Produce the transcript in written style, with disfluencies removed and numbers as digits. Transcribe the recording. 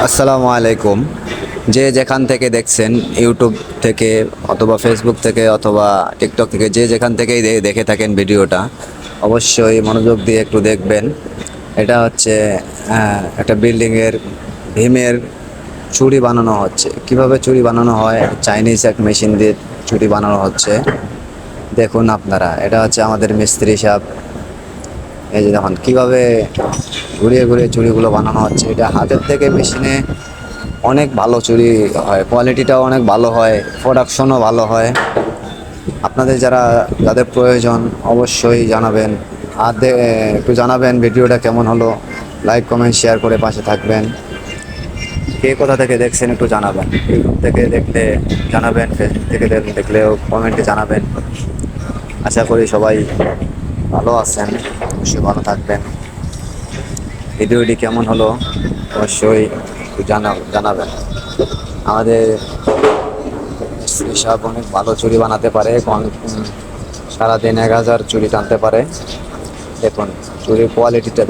আসসালামু আলাইকুম। যে যেখান থেকে দেখছেন, ইউটিউব থেকে অথবা ফেসবুক থেকে অথবা টিকটক থেকে, যে যেখান থেকেই দেখে থাকেন ভিডিওটা, অবশ্যই মনোযোগ দিয়ে একটু দেখবেন। এটা হচ্ছে একটা বিল্ডিংয়ের ভীমের চুড়ি বানানো হচ্ছে। কিভাবে চুড়ি বানানো হয়? চাইনিজ এক মেশিন দিয়ে চুড়ি বানানো হচ্ছে। দেখুন আপনারা, এটা হচ্ছে আমাদের মিস্ত্রি সাহেব। এই যে দেখুন কীভাবে ঘুরিয়ে ঘুরিয়ে চুড়িগুলো বানানো হচ্ছে। এটা হাতের থেকে মেশিনে অনেক ভালো চুড়ি হয়, কোয়ালিটিটাও অনেক ভালো হয়, প্রোডাকশনও ভালো হয়। আপনাদের যাদের প্রয়োজন অবশ্যই জানাবেন। আর একটু জানাবেন ভিডিওটা কেমন হলো। লাইক কমেন্ট শেয়ার করে পাশে থাকবেন। কে কোথা থেকে দেখছেন একটু জানাবেন। ইউটিউব থেকে দেখলে জানাবেন, ফেসবুক থেকে দেখলেও কমেন্টে জানাবেন। আশা করি সবাই ভালো আছেন, অবশ্যই ভালো থাকবেন। ভিডিওটি কেমন হলো অবশ্যই একটু জানাবেন। আমাদের সব অনেক ভালো চুড়ি বানাতে পারে, সারাদিন 1000 চুড়ি টানতে পারে। দেখুন চুড়ির কোয়ালিটিটা।